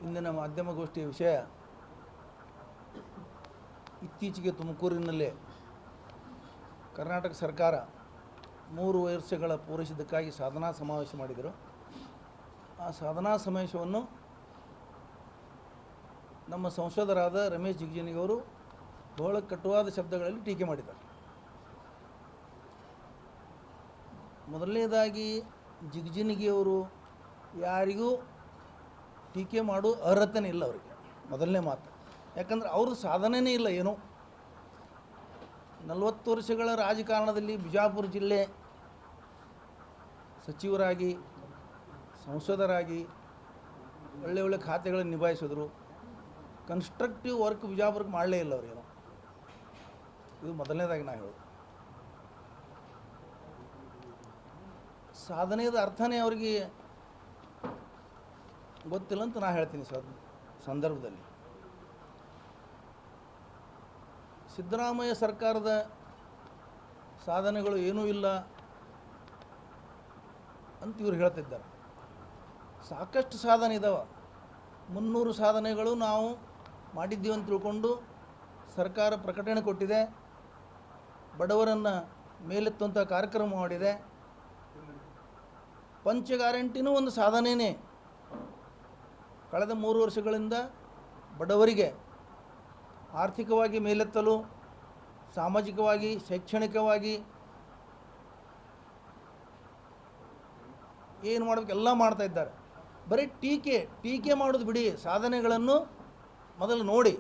ಇಂದಿನ ಮಾಧ್ಯಮಗೋಷ್ಠಿಯ ವಿಷಯ ಇತ್ತೀಚೆಗೆ ತುಮಕೂರಿನಲ್ಲೇ ಕರ್ನಾಟಕ ಸರ್ಕಾರ 3 ವರ್ಷಗಳ ಪೂರೈಸಿದ್ದಕ್ಕಾಗಿ ಸಾಧನಾ ಸಮಾವೇಶ ಮಾಡಿದರು. ಆ ಸಾಧನಾ ಸಮಾವೇಶವನ್ನು ನಮ್ಮ ಸಂಸದರಾದ ರಮೇಶ್ ಜಿಗಜಿಣಗಿ ಬಹಳ ಕಟುವಾದ ಶಬ್ದಗಳಲ್ಲಿ ಟೀಕೆ ಮಾಡಿದ್ದಾರೆ. ಮೊದಲನೇದಾಗಿ ಜಿಗಜಿಣಗಿಯವರು ಯಾರಿಗೂ ಟೀಕೆ ಮಾಡೋ ಅರ್ಹತೆನೇ ಇಲ್ಲ ಅವರಿಗೆ, ಮೊದಲನೇ ಮಾತು. ಯಾಕಂದರೆ ಅವ್ರದ್ದು ಸಾಧನೆಯೇ ಇಲ್ಲ ಏನೋ. 40 ವರ್ಷಗಳ ರಾಜಕಾರಣದಲ್ಲಿ ಬಿಜಾಪುರ ಜಿಲ್ಲೆ ಸಚಿವರಾಗಿ ಸಂಸದರಾಗಿ ಒಳ್ಳೆ ಖಾತೆಗಳನ್ನು ನಿಭಾಯಿಸಿದ್ರು. ಕನ್ಸ್ಟ್ರಕ್ಟಿವ್ ವರ್ಕ್ ಬಿಜಾಪುರಕ್ಕೆ ಮಾಡಲೇ ಇಲ್ಲ ಅವರೇನು. ಇದು ಮೊದಲನೇದಾಗಿ ನಾ ಹೇಳೋದು. ಸಾಧನೆಯ ಅರ್ಥನೇ ಅವರಿಗೆ ಗೊತ್ತಿಲ್ಲ ಅಂತ ನಾ ಹೇಳ್ತೀನಿ. ಸಂದರ್ಭದಲ್ಲಿ ಸಿದ್ದರಾಮಯ್ಯ ಸರ್ಕಾರದ ಸಾಧನೆಗಳು ಏನೂ ಇಲ್ಲ ಅಂತ ಇವರು ಹೇಳ್ತಿದ್ದಾರೆ. ಸಾಕಷ್ಟು ಸಾಧನೆ ಇದ್ದಾವೆ. 300 ಸಾಧನೆಗಳು ನಾವು ಮಾಡಿದ್ದೀವಿ ಅಂತ ತಿಳ್ಕೊಂಡು ಸರ್ಕಾರ ಪ್ರಕಟಣೆ ಕೊಟ್ಟಿದೆ. ಬಡವರನ್ನು ಮೇಲೆತ್ತುವಂಥ ಕಾರ್ಯಕ್ರಮ ಮಾಡಿದೆ. ಪಂಚ ಗ್ಯಾರಂಟಿನೂ ಒಂದು ಸಾಧನೆಯೇ. ಕಳೆದ 3 ವರ್ಷಗಳಿಂದ ಬಡವರಿಗೆ ಆರ್ಥಿಕವಾಗಿ ಮೇಲೆತ್ತಲು, ಸಾಮಾಜಿಕವಾಗಿ, ಶೈಕ್ಷಣಿಕವಾಗಿ ಏನು ಮಾಡಬೇಕು ಎಲ್ಲ ಮಾಡ್ತಾ ಇದ್ದಾರೆ. ಬರೀ ಟೀಕೆ ಮಾಡೋದು ಬಿಡಿ, ಸಾಧನೆಗಳನ್ನು ಮೊದಲು ನೋಡಿ.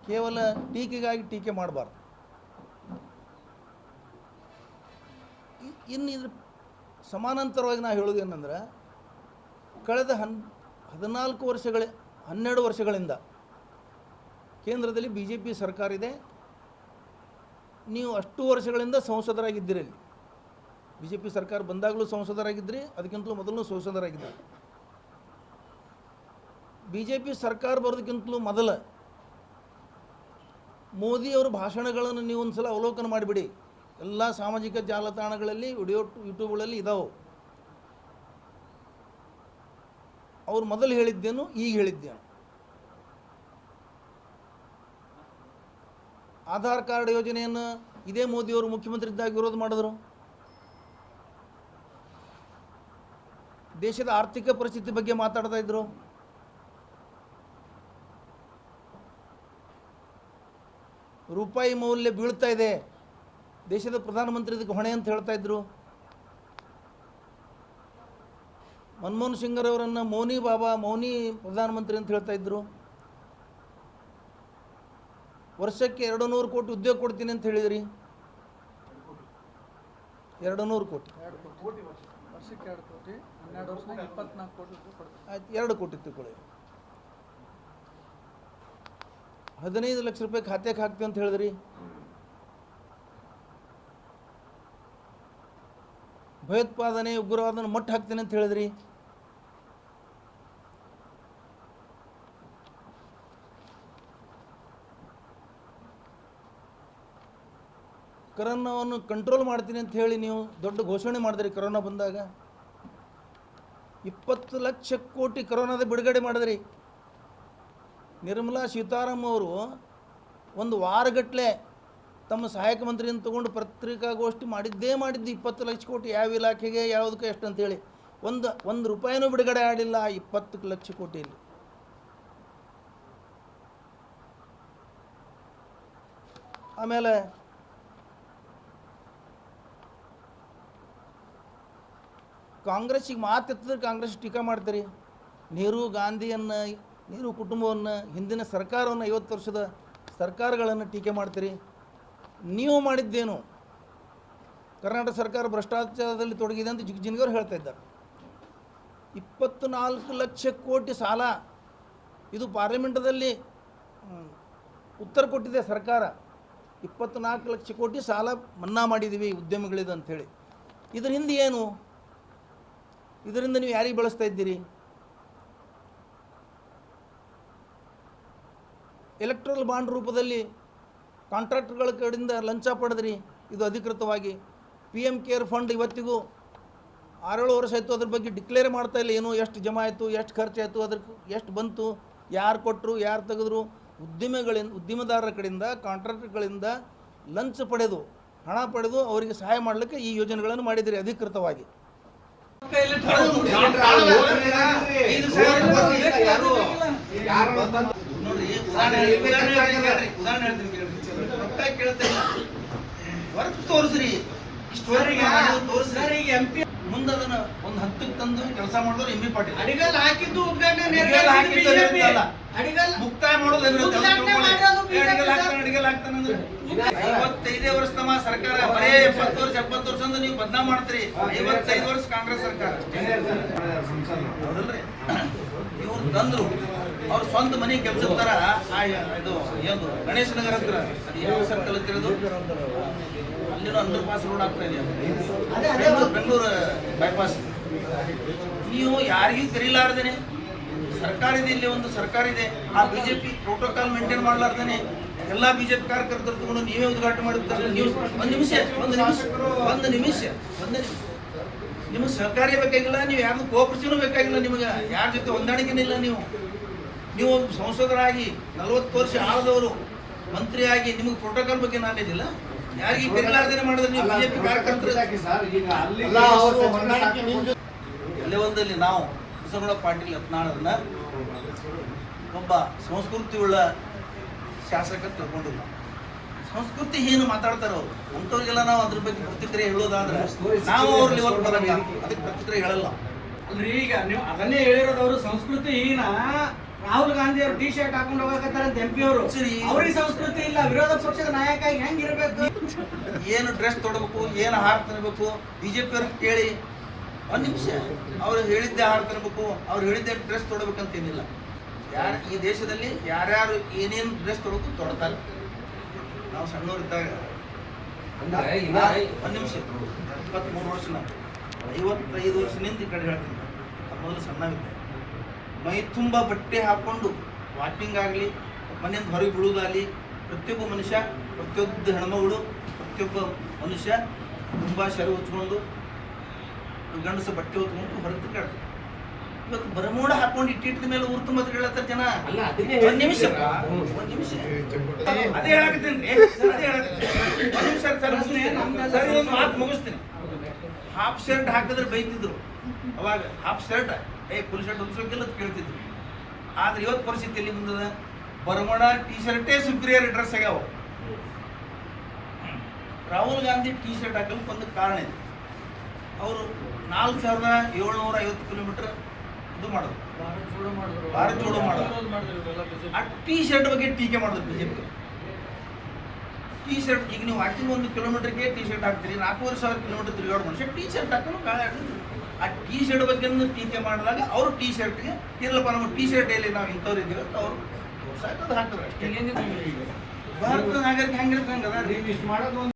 ಕೇವಲ ಟೀಕೆಗಾಗಿ ಟೀಕೆ ಮಾಡಬಾರ್ದು. ಇನ್ನು ಇದ್ರ ಸಮಾನಾಂತರವಾಗಿ ನಾವು ಹೇಳೋದು ಏನಂದ್ರೆ, ಕಳೆದ 12 ವರ್ಷಗಳಿಂದ ಕೇಂದ್ರದಲ್ಲಿ BJP ಸರ್ಕಾರ ಇದೆ. ನೀವು ಅಷ್ಟು ವರ್ಷಗಳಿಂದ ಸಂಸದರಾಗಿದ್ದೀರಿ. BJP ಸರ್ಕಾರ ಬಂದಾಗಲೂ ಸಂಸದರಾಗಿದ್ದಿರಿ, ಅದಕ್ಕಿಂತಲೂ ಮೊದಲು ಸಂಸದರಾಗಿದ್ದರು. BJP ಸರ್ಕಾರ ಬರೋದಕ್ಕಿಂತಲೂ ಮೊದಲು ಮೋದಿಯವರ ಭಾಷಣಗಳನ್ನು ನೀವು ಒಂದು ಸಲ ಅವಲೋಕನ ಮಾಡಿಬಿಡಿ. ಎಲ್ಲ ಸಾಮಾಜಿಕ ಜಾಲತಾಣಗಳಲ್ಲಿ ಯೂಟ್ಯೂಬ್ಗಳಲ್ಲಿ ಇದಾವೆ. ಅವ್ರು ಮೊದಲು ಹೇಳಿದ್ದೇನು, ಈಗ ಹೇಳಿದ್ದೇನು. ಆಧಾರ್ ಕಾರ್ಡ್ ಯೋಜನೆಯನ್ನು ಇದೇ ಮೋದಿಯವರು ಮುಖ್ಯಮಂತ್ರಿ ಇದ್ದಾಗ ವಿರೋಧ ಮಾಡಿದ್ರು. ದೇಶದ ಆರ್ಥಿಕ ಪರಿಸ್ಥಿತಿ ಬಗ್ಗೆ ಮಾತಾಡ್ತಾ ಇದ್ರು. ರೂಪಾಯಿ ಮೌಲ್ಯ ಬೀಳ್ತಾ ಇದೆ, ದೇಶದ ಪ್ರಧಾನಮಂತ್ರಿ ಇದಕ್ಕೆ ಹೊಣೆ ಅಂತ ಹೇಳ್ತಾ ಇದ್ರು. ಮನಮೋಹನ್ ಸಿಂಗ್ರವರನ್ನು ಮೌನಿ ಪ್ರಧಾನಮಂತ್ರಿ ಅಂತ ಹೇಳ್ತಾ ಇದ್ರು. ವರ್ಷಕ್ಕೆ 200 ಕೋಟಿ ಉದ್ಯೋಗ ಕೊಡ್ತೀನಿ ಅಂತ ಹೇಳಿದ್ರಿ. 200 ಕೋಟಿ ವರ್ಷಕ್ಕೆ 2 ಕೋಟಿ, 12 ವರ್ಷಕ್ಕೆ 24 ಕೋಟಿ ಆಯ್ತು. 2 ಕೋಟಿ ತಿಳ್ಕೊಳ್ಳಿ. 15 ಲಕ್ಷ ರೂಪಾಯಿ ಖಾತೆಗೆ ಹಾಕ್ತೀವಿ ಅಂತ ಹೇಳಿದ್ರಿ. ಭಯೋತ್ಪಾದನೆ ಉಗ್ರವಾದನ ಮಟ್ಟ ಹಾಕ್ತೀನಿ ಅಂತ ಹೇಳಿದ್ರಿ. ಕರೋನಾವನ್ನು ಕಂಟ್ರೋಲ್ ಮಾಡ್ತೀನಿ ಅಂತ ಹೇಳಿ ನೀವು ದೊಡ್ಡ ಘೋಷಣೆ ಮಾಡಿದ್ರಿ. ಕರೋನಾ ಬಂದಾಗ 20 ಲಕ್ಷ ಕೋಟಿ ಕರೋನಾದ ಬಿಡುಗಡೆ ಮಾಡಿದ್ರಿ. ನಿರ್ಮಲಾ ಸೀತಾರಾಮನ್ ಅವರು 1 ವಾರಗಟ್ಟಲೆ ತಮ್ಮ ಸಹಾಯಕ ಮಂತ್ರಿಯನ್ನು ತಗೊಂಡು ಪತ್ರಿಕಾಗೋಷ್ಠಿ ಮಾಡಿದ್ದು 20 ಲಕ್ಷ ಕೋಟಿ ಯಾವ ಇಲಾಖೆಗೆ ಯಾವುದಕ್ಕೆ ಎಷ್ಟು ಅಂತೇಳಿ. ಒಂದು ರೂಪಾಯಿನೂ ಬಿಡುಗಡೆ ಆಗಿಲ್ಲ 20 ಲಕ್ಷ ಕೋಟಿಯಲ್ಲಿ. ಆಮೇಲೆ ಕಾಂಗ್ರೆಸ್ಸಿಗೆ ಮಾತೆತ್ತಿದ್ರೆ ಕಾಂಗ್ರೆಸ್ ಟೀಕಾ ಮಾಡ್ತೀರಿ. ನೆಹರು ಕುಟುಂಬವನ್ನು, ಹಿಂದಿನ ಸರ್ಕಾರವನ್ನು, 50 ವರ್ಷದ ಸರ್ಕಾರಗಳನ್ನು ಟೀಕೆ ಮಾಡ್ತೀರಿ. ನೀವು ಮಾಡಿದ್ದೇನು? ಕರ್ನಾಟಕ ಸರ್ಕಾರ ಭ್ರಷ್ಟಾಚಾರದಲ್ಲಿ ತೊಡಗಿದೆ ಅಂತ ಜಿಗಜಿಣಗಿ ಅವರು ಹೇಳ್ತಾ ಇದ್ದಾರೆ. 24 ಲಕ್ಷ ಕೋಟಿ ಸಾಲ, ಇದು ಪಾರ್ಲಿಮೆಂಟದಲ್ಲಿ ಉತ್ತರ ಕೊಟ್ಟಿದೆ ಸರ್ಕಾರ. 24 ಲಕ್ಷ ಕೋಟಿ ಸಾಲ ಮನ್ನಾ ಮಾಡಿದ್ದೀವಿ ಉದ್ಯಮಿಗಳಿದು ಅಂಥೇಳಿ. ಇದ್ರ ಹಿಂದೆ ಏನು? ಇದರಿಂದ ನೀವು ಯಾರಿಗೆ ಬಳಸ್ತಾ ಇದ್ದೀರಿ? ಎಲೆಕ್ಟ್ರಲ್ ಬಾಂಡ್ ರೂಪದಲ್ಲಿ ಕಾಂಟ್ರಾಕ್ಟರ್ಗಳ ಕಡೆಯಿಂದ ಲಂಚ ಪಡೆದ್ರಿ. ಇದು ಅಧಿಕೃತವಾಗಿ PM ಕೇರ್ ಫಂಡ್ ಇವತ್ತಿಗೂ 6-7 ವರ್ಷ ಆಯಿತು ಅದ್ರ ಬಗ್ಗೆ ಡಿಕ್ಲೇರ್ ಮಾಡ್ತಾ ಇಲ್ಲ. ಏನು ಎಷ್ಟು ಜಮಾ ಆಯಿತು, ಎಷ್ಟು ಖರ್ಚಾಯಿತು, ಅದಕ್ಕೆ ಎಷ್ಟು ಬಂತು, ಯಾರು ಕೊಟ್ಟರು, ಯಾರು ತೆಗೆದ್ರು. ಉದ್ದಿಮೆದಾರರ ಕಡೆಯಿಂದ, ಕಾಂಟ್ರಾಕ್ಟರ್ಗಳಿಂದ ಲಂಚ ಪಡೆದು, ಹಣ ಪಡೆದು ಅವರಿಗೆ ಸಹಾಯ ಮಾಡಲಿಕ್ಕೆ ಈ ಯೋಜನೆಗಳನ್ನು ಮಾಡಿದ್ದೀರಿ ಅಧಿಕೃತವಾಗಿ. ತೋರಿಸ್ರಿ, ಮುಂದೆ ಅದನ್ನ ಒಂದು ಹಂತಕ್ಕೆ ತಂದು ಕೆಲಸ ಮಾಡಿದ್ರು ಎಂ ಬಿ ಪಾಟೀಲ್. ಅಡಿಗಲ್ ಹಾಕಿದ್ದು ಉದ್ಘಾಟನೆ ಮುಕ್ತಾಯ ಮಾಡೋದು ಅಡಿಗಲ್ ಆಗ್ತಾನಂದ್ರೆ 55 ವರ್ಷ ತಮ್ಮ ಸರ್ಕಾರ ಬರೇ 70 ವರ್ಷ 70 ವರ್ಷ ಅಂದ್ರೆ ನೀವು ಬದನಾ ಮಾಡ್ತೀರಿ. 55 ವರ್ಷ ಕಾಂಗ್ರೆಸ್ ಸರ್ಕಾರ ಹೌದಲ್ರಿ. ಇವ್ರು ತಂದ್ರು ಅವ್ರ ಸ್ವಂತ ಮನೆ ಕೆಲಸದ ತರ ಇದು ಏನು ಗಣೇಶ ನಗರ ಹತ್ರ ಅದು ಯಾವ ಸರ್ಕಲ್ ಹತ್ತಿರದು ಅಲ್ಲಿನೂ ಅಂಡರ್ ಪಾಸ್ ರೋಡ್ ಆಗ್ತಾ ಇದೆ, ಬೆಂಗಳೂರು ಬೈಪಾಸ್. ನೀವು ಯಾರಿಗೂ ಕರೀಲಾರ್ದೇನೆ ಸರ್ಕಾರ ಇದೆ, ಇಲ್ಲಿ ಒಂದು ಸರ್ಕಾರ ಇದೆ, ಆ ಬಿಜೆಪಿ ಪ್ರೋಟೋಕಾಲ್ ಮೇಂಟೈನ್ ಮಾಡ್ಲಾರ್ದೇನೆ ಎಲ್ಲ ಬಿಜೆಪಿ ಕಾರ್ಯಕರ್ತರು ತಗೊಂಡು ನೀವೇ ಉದ್ಘಾಟನೆ ಮಾಡುತ್ತಾರೆ. ನೀವು ಒಂದು ನಿಮಿಷ ನಿಮಗೆ ಸಹಕಾರಿ ಬೇಕಾಗಿಲ್ಲ, ನೀವು ಯಾರು ಕೋಪರೇಷನ್ ಬೇಕಾಗಿಲ್ಲ, ನಿಮಗೆ ಯಾರ ಜೊತೆ ಹೊಂದಾಣಿಕೆನಿಲ್ಲ. ನೀವು ಸಂಸದರಾಗಿ 40 ವರ್ಷ ಆಳದವರು ಮಂತ್ರಿಯಾಗಿ ನಿಮಗೆ ಪ್ರೋಟೋಕಾಲ್ ಬಗ್ಗೆ ನಾಲೆಜ್ ಇಲ್ಲ. ಯಾರಿಗೆ ಕರೀಲಾರ್ದೇನೆ ಮಾಡಿದ್ರೆ ನೀವು ಬಿಜೆಪಿ ಕಾರ್ಯಕರ್ತರು ಎಲ್ಲೇ ಒಂದಲ್ಲಿ ನಾವು ಬಸವನಗೌಡ ಪಾಟೀಲ್ ಯತ್ನಾಳರನ್ನ ಒಬ್ಬ ಸಂಸ್ಕೃತಿ ಉಳ್ಳ ಶಾಸಕ ತಿಳ್ಕೊಂಡಿಲ್ಲ. ಸಂಸ್ಕೃತಿ ಏನು ಮಾತಾಡ್ತಾರೆ ಅವರು ಅಂಥವ್ರಿಗೆಲ್ಲ ನಾವು ಅದ್ರ ಬಗ್ಗೆ ಪ್ರತಿಕ್ರಿಯೆ ಹೇಳೋದಾದ್ರೆ ನಾವು ಅವ್ರ ಲೆವೆಲ್ ಬರಂಗ ಅದಕ್ಕೆ ಪ್ರತಿಕ್ರಿಯೆ ಹೇಳಲ್ಲ. ಅಲ್ರಿ, ಈಗ ನೀವು ಅದನ್ನೇ ಹೇಳಿರೋದವ್ರು ಸಂಸ್ಕೃತಿ ಈಗಿನ ರಾಹುಲ್ ಗಾಂಧಿ ಅವರು ಟಿ ಶರ್ಟ್ ಹಾಕೊಂಡು ಹೋಗಕತ್ತಾರ ಅಂತ MP ಅವರು. ಅವ್ರಿಗೆ ಸಂಸ್ಕೃತಿ ಇಲ್ಲ, ವಿರೋಧ ಪಕ್ಷದ ನಾಯಕ ಹೆಂಗಿರ್ಬೇಕು, ಏನು ಡ್ರೆಸ್ ತೊಡಬೇಕು, ಏನು ಆಹಾರ ತಿನ್ನಬೇಕು, ಬಿಜೆಪಿ ಅವ್ರಿಗೆ ಕೇಳಿ. ಒಂದು ನಿಮಿಷ, ಅವ್ರು ಹೇಳಿದ್ದೆ ಆಹಾರ ತಿನ್ನಬೇಕು, ಅವ್ರು ಹೇಳಿದ್ದೆ ಡ್ರೆಸ್ ತೊಡಬೇಕಂತೇನಿಲ್ಲ. ಯಾರು ಈ ದೇಶದಲ್ಲಿ ಯಾರ್ಯಾರು ಏನೇನು ಡ್ರೆಸ್ ತೊಡಬೇಕು ತೊಡ್ತಾರೆ. ನಾವು ಸಣ್ಣವರಿದ್ದಾಗ ಒಂದು ನಿಮಿಷ 23 ವರ್ಷ, 55 ವರ್ಷದಿಂದ ಈ ಕಡೆ ಹೇಳ್ತೀನಿ. ಮೊದಲು ಸಣ್ಣವಿದ್ದೆ, ಮೈ ತುಂಬ ಬಟ್ಟೆ ಹಾಕ್ಕೊಂಡು ವಾಕಿಂಗ್ ಆಗಲಿ, ಮನೆಯಿಂದ ಹೊರಗೆ ಬೀಳುವುದಾಗಲಿ, ಪ್ರತಿಯೊಬ್ಬ ಮನುಷ್ಯ, ಪ್ರತಿಯೊಬ್ಬ ಹೆಣ್ಮಗಳು, ಪ್ರತಿಯೊಬ್ಬ ಮನುಷ್ಯ ತುಂಬ ಶೆರೆ ಹೊಚ್ಕೊಂಡು ಗಂಡಸ ಬಟ್ಟೆ ಹೊತ್ಕೊಂಡು ಹೊರಗೆ ತಿರ್ಗಾಡ್ತಾರೆ. ಇವತ್ತು ಬರಮೋಡ ಹಾಕೊಂಡು ಇಟ್ಟಿಟ್ಟ ಮೇಲೆ ಊರು ತುಂಬ ತಿರ್ಗಾಡ್ತಾರೆ ಜನ. ಒಂದು ನಿಮಿಷ ಅದೇ ಹೇಳಕತ್ತೀನಿ, ಒಂದು ಮಾತು ಮುಗಿಸ್ತೀನಿ. ಹಾಫ್ ಶರ್ಟ್ ಹಾಕಿದ್ರೆ ಬೈತಿದ್ರು ಅವಾಗ. ಹಾಫ್ ಶರ್ಟ್ ಫುಲ್ ಶರ್ಟ್ ಹೊಲಿಸೋಕಿಲ್ಲ ಅಂತ ಕೇಳ್ತಿದ್ರು. ಆದ್ರೆ ಇವತ್ತು ಪರಿಸ್ಥಿತಿ ಎಲ್ಲಿ ಬಂದದ, ಬರಮೋಡ ಟಿ ಶರ್ಟೇ ಸುಪ್ರಿಯರ್ ಡ್ರೆಸ್ ಆಗ್ಯಾವ. ರಾಹುಲ್ ಗಾಂಧಿ ಟಿ ಶರ್ಟ್ ಹಾಕಲಿಕ್ಕೆ ಒಂದು ಕಾರಣ ಇದೆ. ಅವರು 4750 ಕಿಲೋಮೀಟರ್ ಇದು ಮಾಡೋದು, ಭಾರತ್ ಜೋಡೋ ಮಾಡೋದು. ಆ ಟಿ ಶರ್ಟ್ ಬಗ್ಗೆ ಟೀಕೆ ಮಾಡೋದು ಬಿಜೆಪಿ. ಟಿ ಶರ್ಟ್ ಈಗ ನೀವು ವಾಕಿಂಗ್ 1 ಕಿಲೋಮೀಟರ್ಗೆ ಟಿ ಶರ್ಟ್ ಹಾಕ್ತೀರಿ, 4500 ಕಿಲೋಮೀಟರ್ ತಿರುಗಾಡೋ ಮನುಷ್ಯ ಟಿ ಶರ್ಟ್ ಹಾಕೊಂಡು ಗಾಳಿ ಹಾಕಿದ್ರು. ಆ ಟಿ ಶರ್ಟ್ ಬಗ್ಗೆ ಟೀಕೆ ಮಾಡಿದಾಗ ಅವರು ಟಿ ಶರ್ಟ್ಗೆ ಇರಲ್ಲಪ್ಪ ನಮ್ಮ ಟಿ ಶರ್ಟ್ ಎಲ್ಲಿ ನಾವು ಇಂಥವ್ರು ಇದ್ದೀವಿ ಅಂತ ಅವರು ಹಾಕಿದ್ರು ಅಷ್ಟೇ. ಭಾರತದ ನಾಗರಿಕ ಹೆಂಗಿರ್ಬೇಕು ಹಂಗದ ರೀ ಮಾಡೋದು.